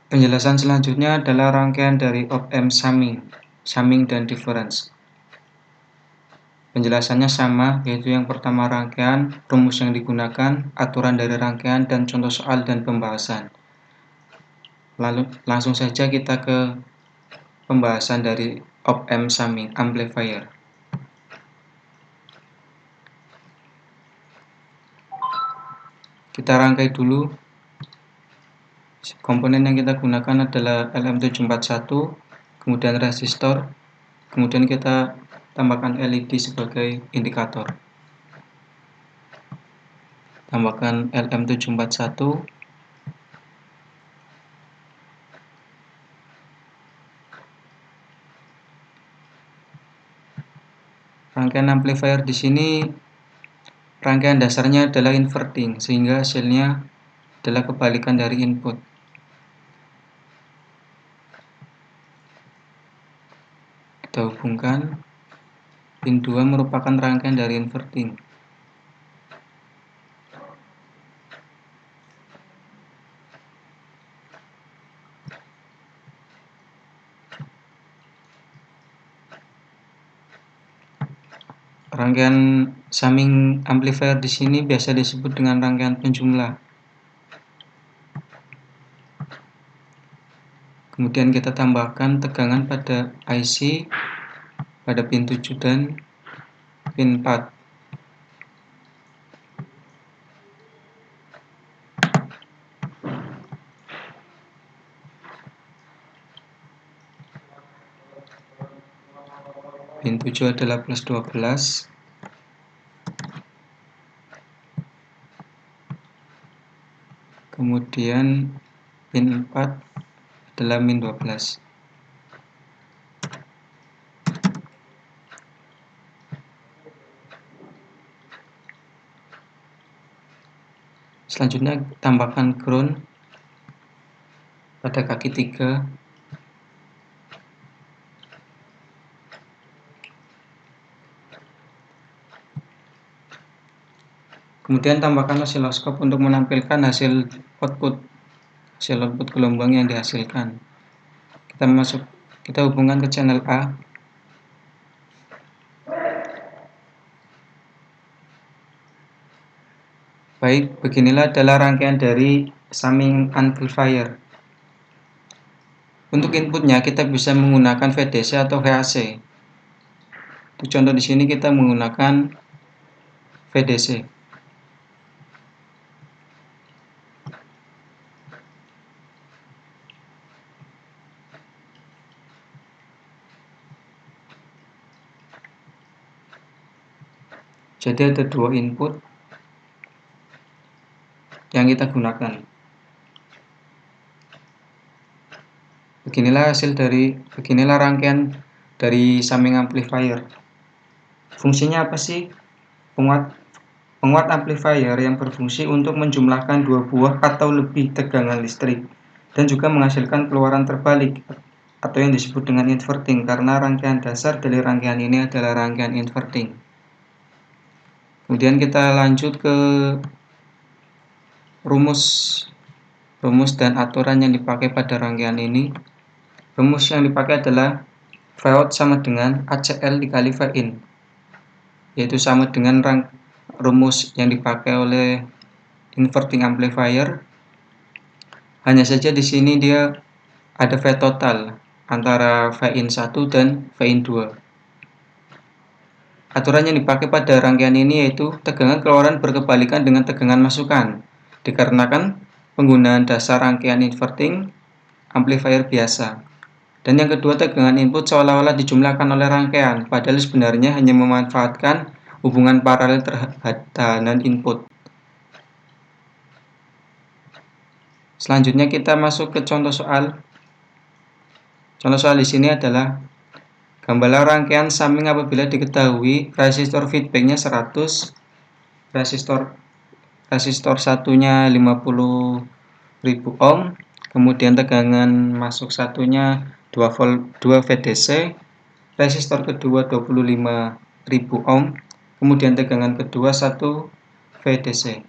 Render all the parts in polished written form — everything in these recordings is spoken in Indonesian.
Penjelasan selanjutnya adalah rangkaian dari op-amp summing dan difference. Penjelasannya sama, yaitu yang pertama rangkaian, rumus yang digunakan, aturan dari rangkaian, dan contoh soal dan pembahasan. Lalu langsung saja kita ke pembahasan dari op-amp summing amplifier. Kita rangkai dulu. Komponen yang kita gunakan adalah LM741, kemudian resistor, kemudian kita tambahkan LED sebagai indikator. Tambahkan LM741, rangkaian amplifier di sini rangkaian dasarnya adalah inverting, sehingga hasilnya adalah kebalikan dari input. Kita hubungkan, pin 2 merupakan rangkaian dari inverting. Rangkaian summing amplifier di sini biasa disebut dengan rangkaian penjumlah. Kemudian kita tambahkan tegangan pada IC, pada pin 7 dan pin 4. Pin 7 adalah plus 12. Kemudian pin 4 adalah min 12. Selanjutnya tambahkan ground pada kaki 3. Kemudian tambahkan osiloskop untuk menampilkan hasil output gelombang yang dihasilkan. Kita hubungkan ke channel A. Baik, beginilah adalah rangkaian dari summing amplifier. Untuk inputnya kita bisa menggunakan VDC atau VAC. Untuk contoh di sini kita menggunakan VDC. Jadi ada dua input yang kita gunakan. Beginilah rangkaian dari summing amplifier. Fungsinya apa sih? Penguat amplifier yang berfungsi untuk menjumlahkan dua buah atau lebih tegangan listrik dan juga menghasilkan keluaran terbalik atau yang disebut dengan inverting, karena rangkaian dasar dari rangkaian ini adalah rangkaian inverting. Kemudian kita lanjut ke rumus dan aturan yang dipakai pada rangkaian ini. Rumus yang dipakai adalah Vout sama dengan ACL dikali Vin, yaitu sama dengan rumus yang dipakai oleh inverting amplifier. Hanya saja di sini dia ada V total antara Vin 1 dan Vin 2. Aturan yang dipakai pada rangkaian ini yaitu tegangan keluaran berkebalikan dengan tegangan masukan, dikarenakan penggunaan dasar rangkaian inverting amplifier biasa. Dan yang kedua, tegangan input seolah-olah dijumlahkan oleh rangkaian, padahal sebenarnya hanya memanfaatkan hubungan paralel terhadap input. Selanjutnya kita masuk ke contoh soal. Contoh soal di sini adalah gambarlah rangkaian summing apabila diketahui resistor feedbacknya 100, resistor satunya 50.000 ohm, kemudian tegangan masuk satunya 2 VDC, resistor kedua 25.000 ohm, kemudian tegangan kedua 1 VDC.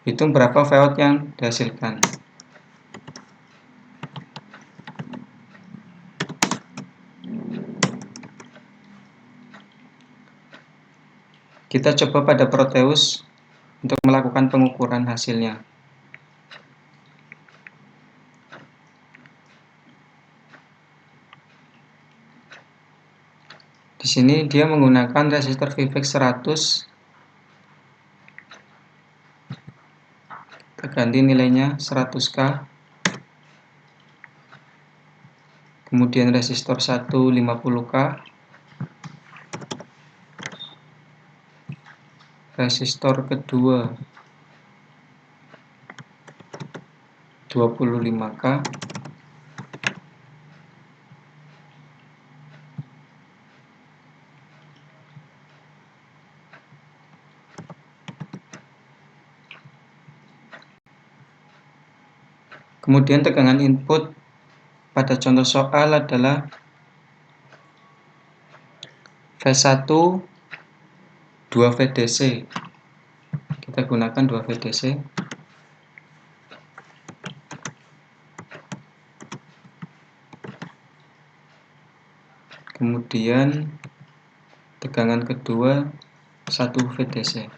Hitung berapa VOUT yang dihasilkan. Kita coba pada Proteus untuk melakukan pengukuran hasilnya. Di sini dia menggunakan resistor VFX 100. Kita ganti nilainya 100K. Kemudian resistor 1 50K. Resistor kedua 25K. Kemudian tegangan input pada contoh soal adalah V1 2 VDC. Kita gunakan 2 VDC. Kemudian tegangan kedua 1 VDC.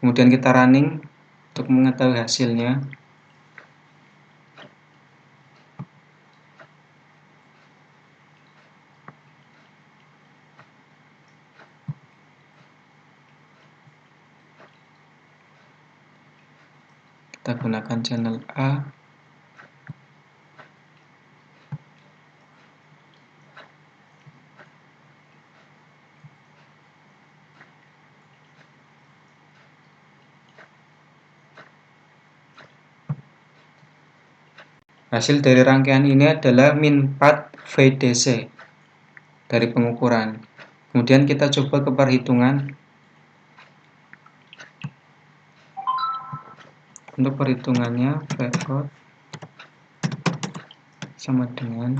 Kemudian kita running untuk mengetahui hasilnya. Kita gunakan channel A. Hasil dari rangkaian ini adalah min 4 VDC dari pengukuran. Kemudian kita coba ke perhitungan. Untuk perhitungannya, VOUT sama dengan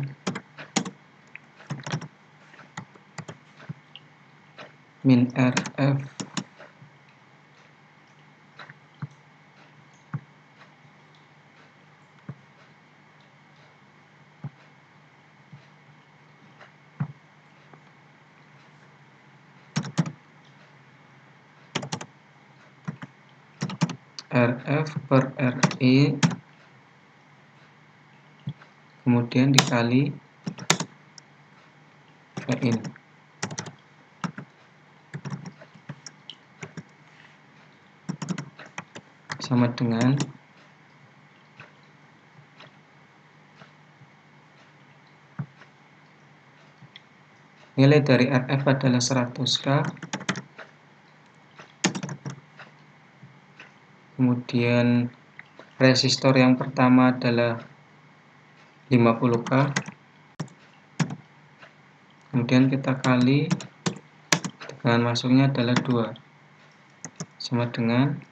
min RF RF per RE kemudian dikali Vin sama dengan nilai dari RF adalah 100K. Kemudian resistor yang pertama adalah 50K. Kemudian kita kali tegangan masuknya adalah 2 sama dengan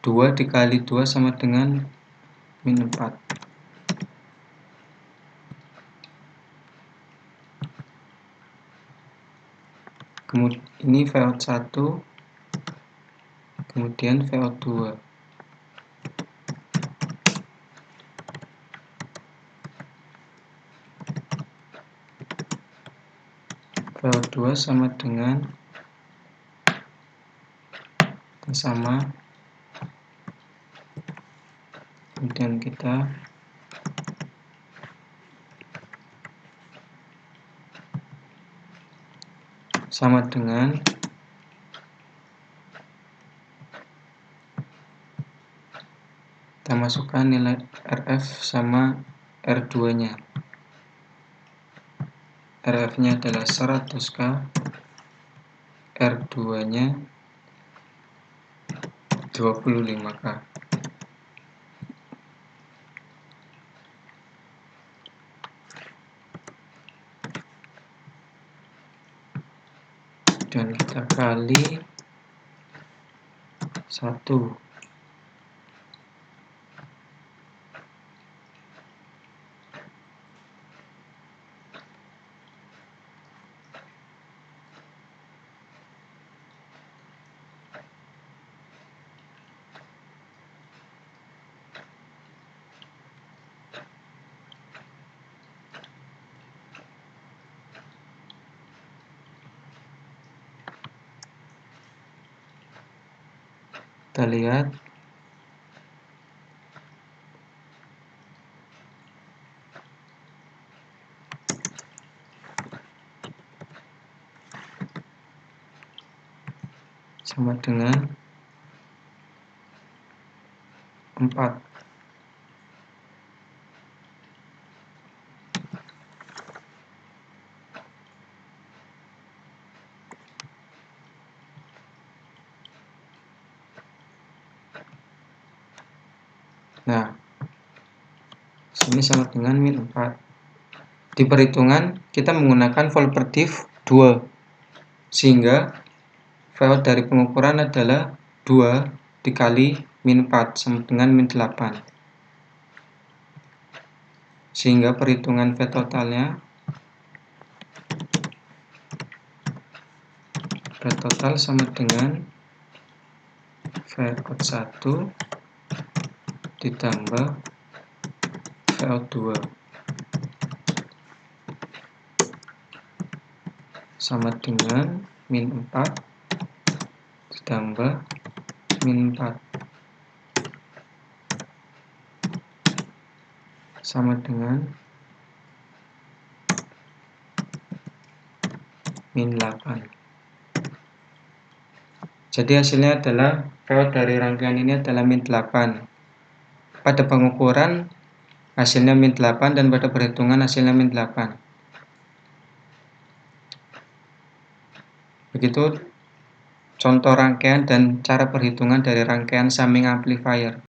2 dikali 2 sama dengan min 4. Kemudian ini VOUT 1, kemudian VOUT 2. VOUT 2 sama dengan sama, kemudian kita sama dengan kita masukkan nilai RF sama R2 nya. RF nya adalah 100K, R2 nya 25K. Dan kita kali 1. Kita lihat. Sama dengan 4. Nah, sini sama dengan min 4. Di perhitungan kita menggunakan volt per div 2, sehingga VO dari pengukuran adalah 2 dikali min 4 sama dengan min 8. Sehingga perhitungan V totalnya V total sama dengan VO 1 ditambah VO 2 sama dengan min 4 ditambah min 4 sama dengan min 8. Jadi hasilnya adalah VO dari rangkaian ini adalah min 8. Pada pengukuran hasilnya min 8 dan pada perhitungan hasilnya min 8. Begitu contoh rangkaian dan cara perhitungan dari rangkaian summing amplifier.